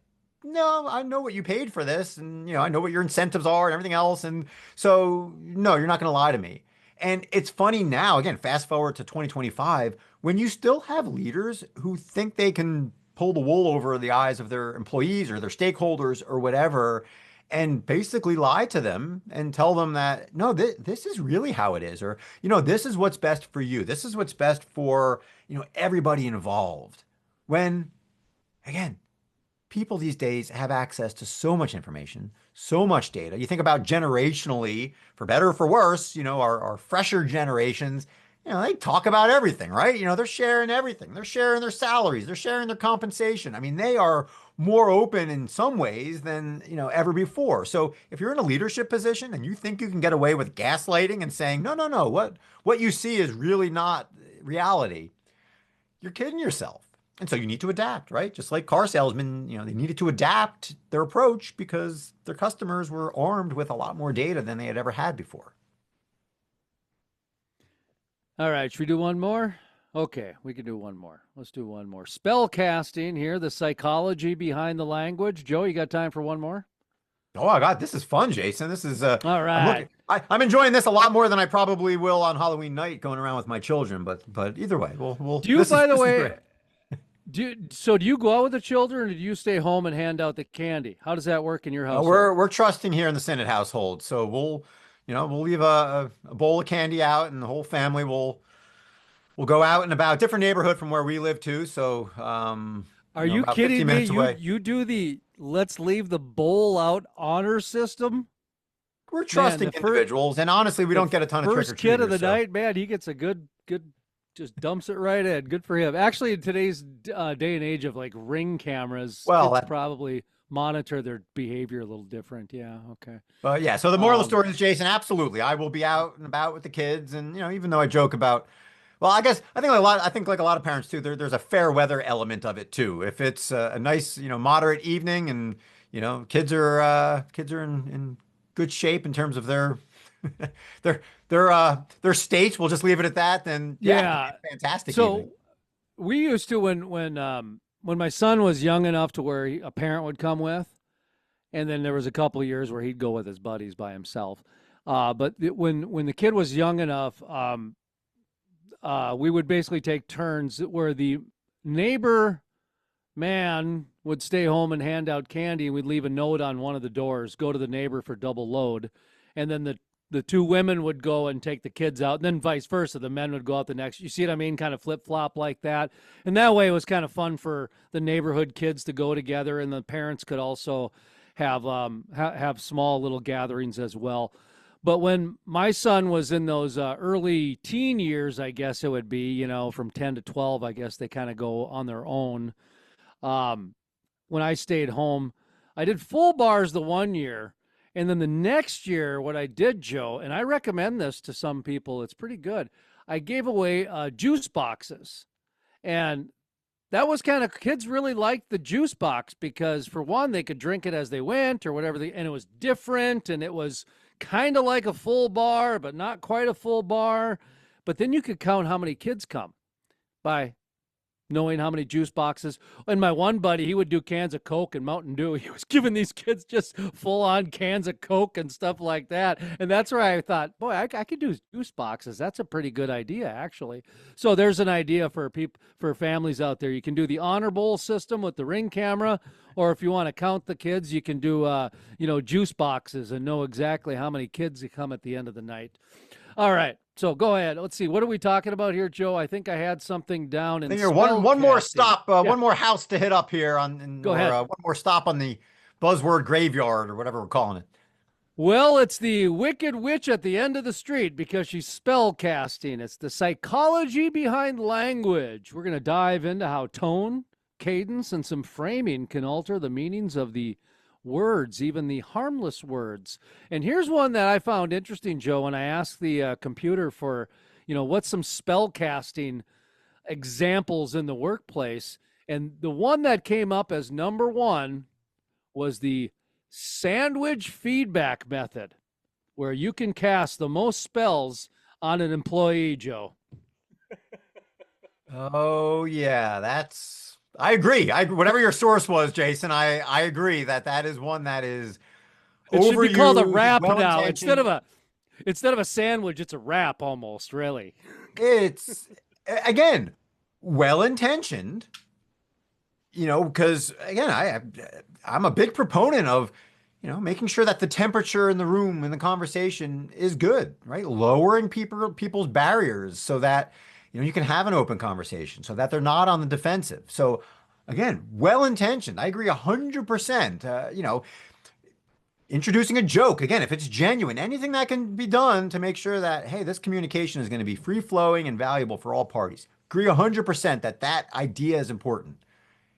no, I know what you paid for this, and I know what your incentives are and everything else. And so, no, you're not going to lie to me. And it's funny now, again, fast forward to 2025, when you still have leaders who think they can pull the wool over the eyes of their employees or their stakeholders or whatever, and basically lie to them and tell them that, no, this is really how it is, or, this is what's best for you. This is what's best for, everybody involved. When, again, people these days have access to so much information, so much data. You think about generationally, for better or for worse, our fresher generations, they talk about everything, right? They're sharing everything. They're sharing their salaries. They're sharing their compensation. I mean, they are more open in some ways than, ever before. So if you're in a leadership position and you think you can get away with gaslighting and saying, no, no, no, what you see is really not reality, you're kidding yourself. And so you need to adapt, right? Just like car salesmen, they needed to adapt their approach because their customers were armed with a lot more data than they had ever had before. All right, should we do one more? Okay, we can do one more. Let's do one more. Spell casting here, the psychology behind the language. Joe, you got time for one more? Oh my God, this is fun, Jason. This is All I'm right. looking I'm enjoying this a lot more than I probably will on Halloween night going around with my children, but either way, we'll Do you, this is by the this is great. way, do you go out with the children or do you stay home and hand out the candy? How does that work in your household? We're trusting here in the Sinnott household. So we'll leave a bowl of candy out and the whole family will go out and about different neighborhood from where we live too. So, Are you about 15 kidding me? minutes You away. you do the let's leave the bowl out honor system? We're Man, trusting individuals, and honestly, we the don't get a ton of trick or first kid of treaters. the So, night, man, he gets a good just dumps it right in. Good for him. Actually, in today's day and age of like ring cameras, well, kids probably monitor their behavior a little different. Yeah, okay. but yeah. So the moral of the Um, story is, Jason, absolutely, I will be out and about with the kids, and even though I joke about, well, I guess I think like a lot of parents too, there's a fair weather element of it too. If it's a nice, moderate evening, and kids are in good shape in terms of their their their state. We'll just leave it at that. Then yeah, it could be yeah. a fantastic evening. So we used to when my son was young enough to where a parent would come with, and then there was a couple of years where he'd go with his buddies by himself. When the kid was young enough, we would basically take turns where the neighbor man would stay home and hand out candy, and we'd leave a note on one of the doors, go to the neighbor for double load, and then the two women would go and take the kids out, and then vice versa. The men would go out the next. You see what I mean? Kind of flip flop like that, and that way it was kind of fun for the neighborhood kids to go together, and the parents could also have small little gatherings as well. But when my son was in those early teen years, I guess it would be, from 10 to 12, I guess they kind of go on their own. Um, when I stayed home, I did full bars the one year. And then the next year, what I did, Joe, and I recommend this to some people, it's pretty good. I gave away juice boxes. And that was kind of kids really liked the juice box because for one they could drink it as they went or whatever and it was different and it was kind of like a full bar but not quite a full bar, but then you could count how many kids come by knowing how many juice boxes. And my one buddy, he would do cans of Coke and Mountain Dew. He was giving these kids just full on cans of Coke and stuff like that. And that's where I thought, boy, I could do juice boxes. That's a pretty good idea, actually. So there's an idea for people, for families out there. You can do the honor bowl system with the ring camera, or if you want to count the kids, you can do, juice boxes and know exactly how many kids come at the end of the night. All right. So go ahead. Let's see. What are we talking about here, Joe? I think I had something down I in think you're one more spell-casting. stop, Yeah, one more house to hit up here go ahead. one more stop on the buzzword graveyard or whatever we're calling it. Well, it's the Wicked Witch at the end of the street because she's spell casting. It's the psychology behind language. We're going to dive into how tone, cadence, and some framing can alter the meanings of the words, even the harmless words. And here's one that I found interesting, Joe, when I asked the computer for, what's some spell casting examples in the workplace. And the one that came up as number one was the sandwich feedback method, where you can cast the most spells on an employee, Joe. Oh yeah, I agree. Whatever your source was, Jason, I agree that that is one that is It should be called a overused, wrap now. Instead well-intentioned. of a sandwich, it's a wrap almost, really. It's again well-intentioned, because again, I'm a big proponent of, making sure that the temperature in the room and the conversation is good, right? Lowering people's barriers so that, you can have an open conversation so that they're not on the defensive. So again, well-intentioned. I agree 100%. Introducing a joke, again, if it's genuine, anything that can be done to make sure that, hey, this communication is going to be free flowing and valuable for all parties. Agree 100% that that idea is important.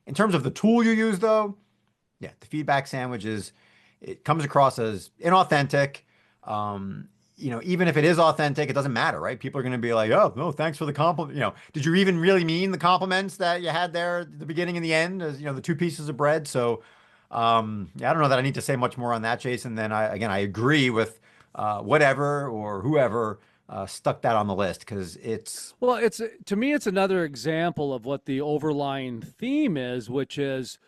In terms of the tool you use, though, yeah, the feedback sandwiches, it comes across as inauthentic. Even if it is authentic, it doesn't matter, right? People are going to be like, oh, no, thanks for the compliment. Did you even really mean the compliments that you had there at the beginning and the end, as, the two pieces of bread? So, yeah, I don't know that I need to say much more on that, Jason. Then I agree with whatever or whoever stuck that on the list because it's, Well, it's to me, it's another example of what the overlying theme is, which is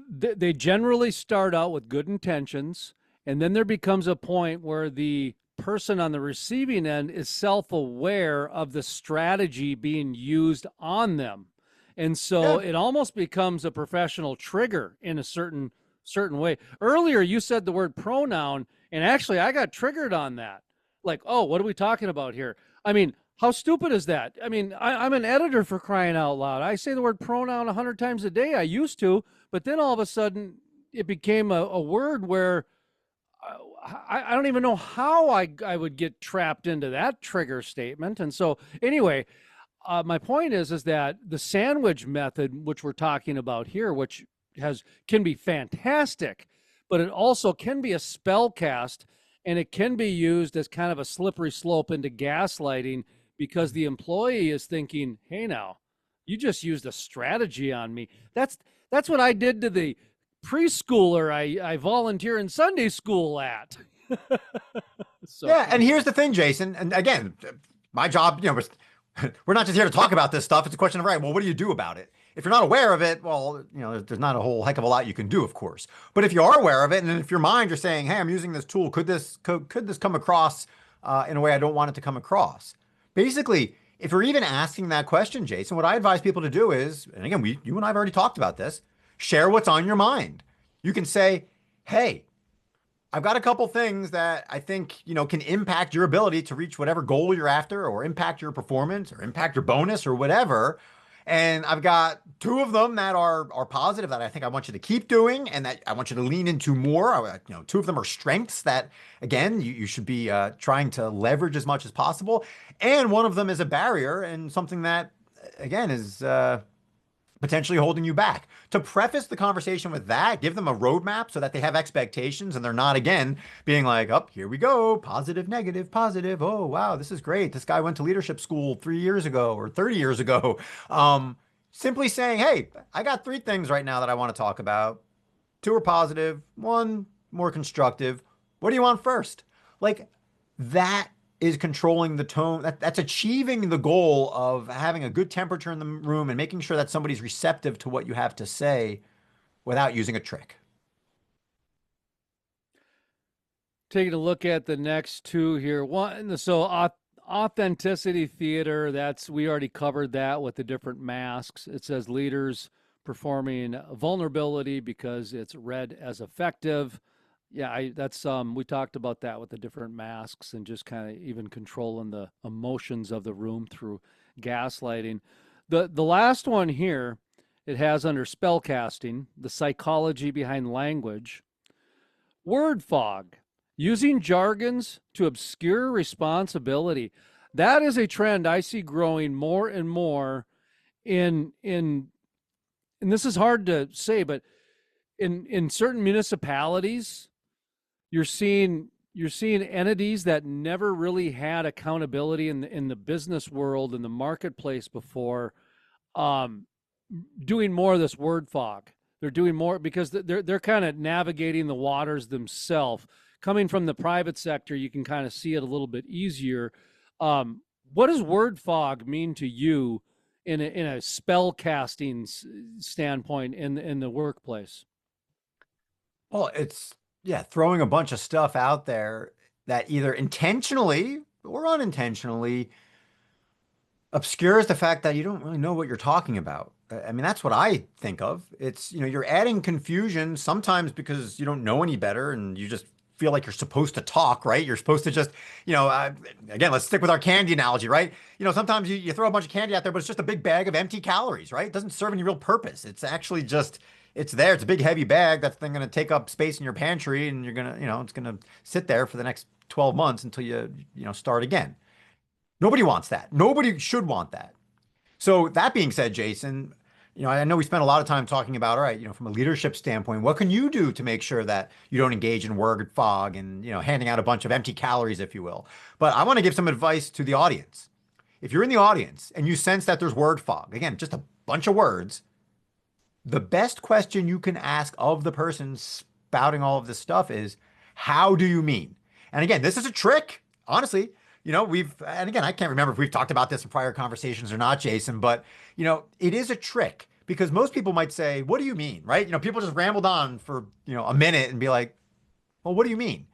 they generally start out with good intentions, and then there becomes a point where the person on the receiving end is self-aware of the strategy being used on them, and so yeah. it almost becomes a professional trigger in a certain way. Earlier you said the word pronoun, and actually I got triggered on that. Like, oh, what are we talking about here? I mean, how stupid is that? I mean, I'm an editor, for crying out loud. I say the word pronoun 100 times a day. I used to, but then all of a sudden it became a word where I don't even know how I would get trapped into that trigger statement. And so anyway, my point is that the sandwich method, which we're talking about here, which can be fantastic, but it also can be a spell cast, and it can be used as kind of a slippery slope into gaslighting because the employee is thinking, "Hey, now, you just used a strategy on me." That's what I did to the preschooler I volunteer in Sunday school at. So Yeah, and here's the thing, Jason. And again, my job, we're not just here to talk about this stuff. It's a question of, right, well, what do you do about it? If you're not aware of it, well, there's not a whole heck of a lot you can do, of course. But if you are aware of it, and if your mind you're saying, hey, I'm using this tool, could this come across in a way I don't want it to come across? Basically, if you're even asking that question, Jason, what I advise people to do is, and again, you and I have already talked about this, share what's on your mind. You can say, hey, I've got a couple things that I think, can impact your ability to reach whatever goal you're after or impact your performance or impact your bonus or whatever. And I've got two of them that are positive that I think I want you to keep doing and that I want you to lean into more. Two of them are strengths that, again, you should be trying to leverage as much as possible. And one of them is a barrier and something that, again, is potentially holding you back. To preface the conversation with that, give them a roadmap so that they have expectations and they're not, again, being like, oh, here we go, positive, negative, positive. Oh, wow, this is great. This guy went to leadership school 3 years ago or 30 years ago. Simply saying, hey, I got three things right now that I want to talk about. Two are positive, one more constructive. What do you want first? Like that is controlling the tone. That's achieving the goal of having a good temperature in the room and making sure that somebody's receptive to what you have to say without using a trick. Taking a look at the next two here. One, so authenticity theater, that's we already covered that with the different masks. It says leaders performing vulnerability because it's read as effective. Yeah, that's we talked about that with the different masks and just kind of even controlling the emotions of the room through gaslighting. The last one here, it has under spell casting, the psychology behind language. Word fog, using jargons to obscure responsibility. That is a trend I see growing more and more in and this is hard to say, but in certain municipalities, you're seeing entities that never really had accountability in the business world in the marketplace before, um, doing more of this word fog. They're doing more because they're kind of navigating the waters themselves. Coming from the private sector, you can kind of see it a little bit easier. What does word fog mean to you in a spell casting standpoint in the workplace? Well, it's yeah, throwing a bunch of stuff out there that either intentionally or unintentionally obscures the fact that you don't really know what you're talking about. I mean, that's what I think of. It's, you're adding confusion sometimes because you don't know any better and you just feel like you're supposed to talk, right? You're supposed to just, again, let's stick with our candy analogy, right? Sometimes you throw a bunch of candy out there, but it's just a big bag of empty calories, right? It doesn't serve any real purpose. It's actually just, it's there. It's a big, heavy bag that's then going to take up space in your pantry and you're going to, it's going to sit there for the next 12 months until you start again. Nobody wants that. Nobody should want that. So that being said, Jason, I know we spent a lot of time talking about, all right, from a leadership standpoint, what can you do to make sure that you don't engage in word fog and, handing out a bunch of empty calories, if you will. But I want to give some advice to the audience. If you're in the audience and you sense that there's word fog, again, just a bunch of words, the best question you can ask of the person spouting all of this stuff is, how do you mean? And again, this is a trick, honestly. And again, I can't remember if we've talked about this in prior conversations or not, Jason, but, it is a trick because most people might say, what do you mean? Right? People just rambled on for, a minute and be like, well, what do you mean?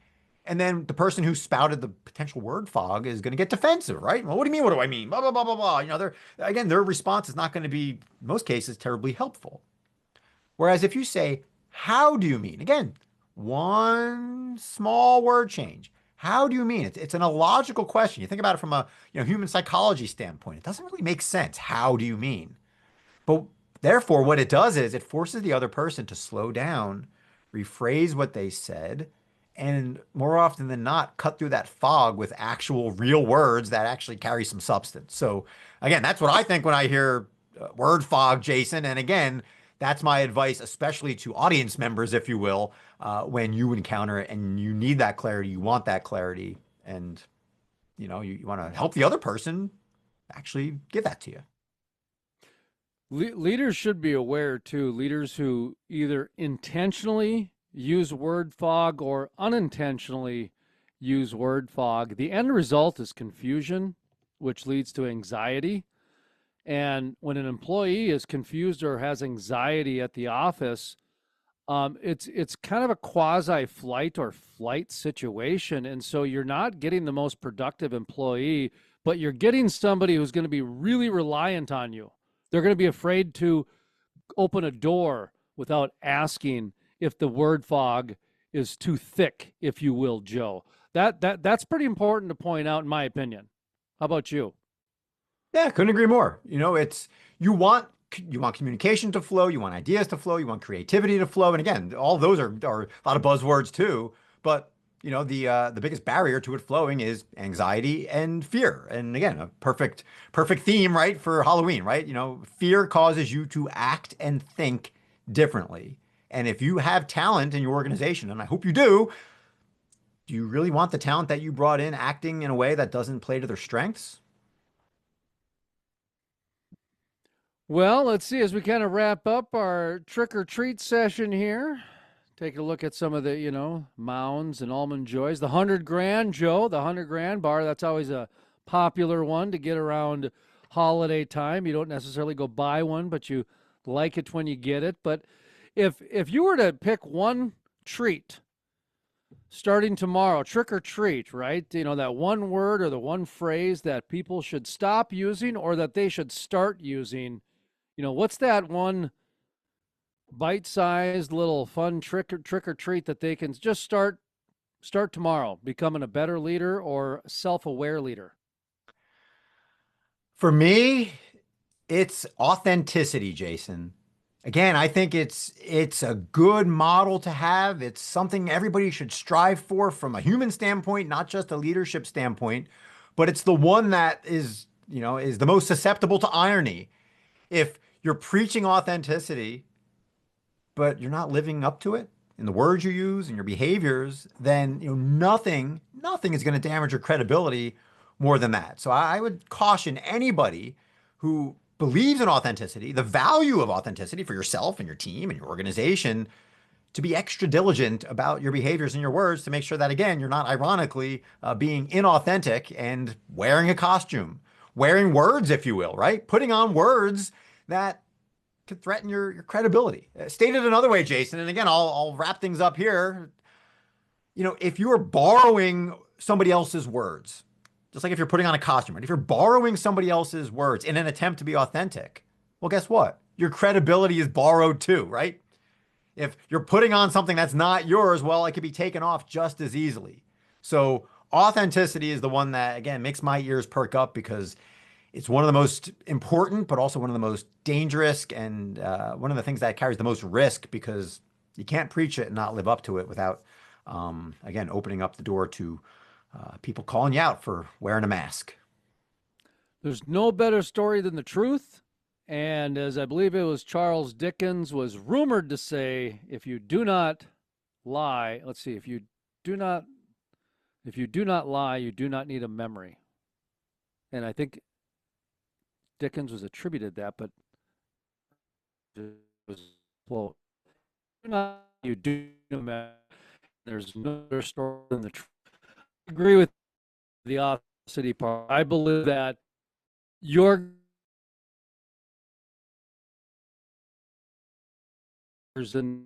And then the person who spouted the potential word fog is going to get defensive, right? Well, what do you mean? What do I mean? Blah, blah, blah, blah, blah. Their response is not going to be, in most cases, terribly helpful. Whereas if you say, how do you mean? Again, one small word change. How do you mean? It's an illogical question. You think about it from a human psychology standpoint. It doesn't really make sense. How do you mean? But therefore, what it does is it forces the other person to slow down, rephrase what they said, and more often than not, cut through that fog with actual real words that actually carry some substance. So, again, that's what I think when I hear word fog, Jason. And again, that's my advice, especially to audience members, if you will, when you encounter it and you need that clarity, you want that clarity, and you want to help the other person actually give that to you. Leaders should be aware too. Leaders who either intentionally use word fog or unintentionally use word fog. The end result is confusion, which leads to anxiety. And when an employee is confused or has anxiety at the office, it's kind of a quasi flight or flight situation, and so you're not getting the most productive employee, but you're getting somebody who's going to be really reliant on you. They're going to be afraid to open a door without asking if the word fog is too thick, if you will, Joe. That's pretty important to point out, in my opinion. How about you? Yeah, couldn't agree more. You want you want communication to flow, you want ideas to flow, you want creativity to flow. And again, all those are a lot of buzzwords too. But the biggest barrier to it flowing is anxiety and fear. And again, a perfect theme, right, for Halloween, right? Fear causes you to act and think differently. And if you have talent in your organization, and I hope you do you really want the talent that you brought in acting in a way that doesn't play to their strengths? Well, let's see as we kind of wrap up our trick or treat session here. Take a look at some of the, mounds and almond joys. The 100 grand, Joe, the 100 grand bar. That's always a popular one to get around holiday time. You don't necessarily go buy one, but you like it when you get it. But if you were to pick one treat starting tomorrow, trick or treat, right? That one word or the one phrase that people should stop using or that they should start using. What's that one bite-sized little fun trick or treat that they can just start tomorrow, becoming a better leader or self-aware leader? For me, it's authenticity, Jason. Again, I think it's a good model to have. It's something everybody should strive for from a human standpoint, not just a leadership standpoint, but it's the one that is the most susceptible to irony. If you're preaching authenticity, but you're not living up to it in the words you use and your behaviors, then nothing is going to damage your credibility more than that. So I would caution anybody who believes in authenticity, the value of authenticity for yourself and your team and your organization, to be extra diligent about your behaviors and your words to make sure that, again, you're not ironically being inauthentic and wearing a costume, wearing words, if you will, right? Putting on words that could threaten your credibility. Stated another way, Jason, and again, I'll wrap things up here. If you are borrowing somebody else's words, just like if you're putting on a costume, right? If you're borrowing somebody else's words in an attempt to be authentic, well, guess what? Your credibility is borrowed too, right? If you're putting on something that's not yours, well, it could be taken off just as easily. So authenticity is the one that, again, makes my ears perk up because it's one of the most important, but also one of the most dangerous and one of the things that carries the most risk because you can't preach it and not live up to it without, again, opening up the door to people calling you out for wearing a mask. There's no better story than the truth. And as I believe it was Charles Dickens was rumored to say, if you do not lie, let's see, if you do not lie, you do not need a memory. And I think Dickens was attributed that, but it was quote. You do not. There's no other story than the truth. I agree with the authenticity part. I believe that your and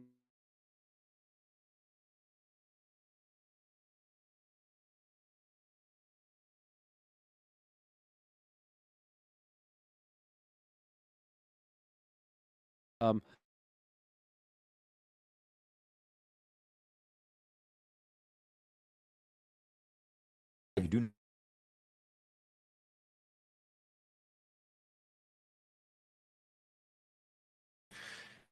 um, You do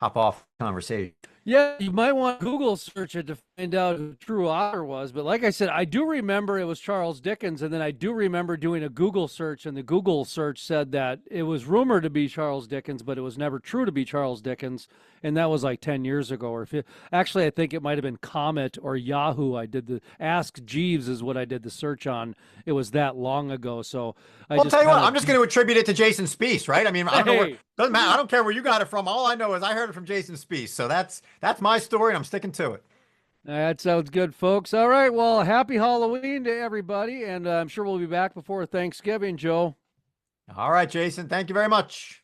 hop off conversation. yeah, you might want to Google search it to find out who the true author was. But like I said, I do remember it was Charles Dickens, and then I do remember doing a Google search, and the Google search said that it was rumored to be Charles Dickens, but it was never true to be Charles Dickens, and that was like 10 years ago. Actually, I think it might have been Comet or Yahoo. I did the Ask Jeeves is what I did the search on. It was that long ago, so I Well, I'll just tell you what, kind I'm just of going to attribute it to Jason Spees, right? I mean, I don't know where, hey. doesn't matter. I don't care where you got it from. All I know is I heard it from Jason Spees. So that's my story and I'm sticking to it. That sounds good, folks. All right. Well, happy Halloween to everybody. And I'm sure we'll be back before Thanksgiving, Joe. All right, Jason, thank you very much.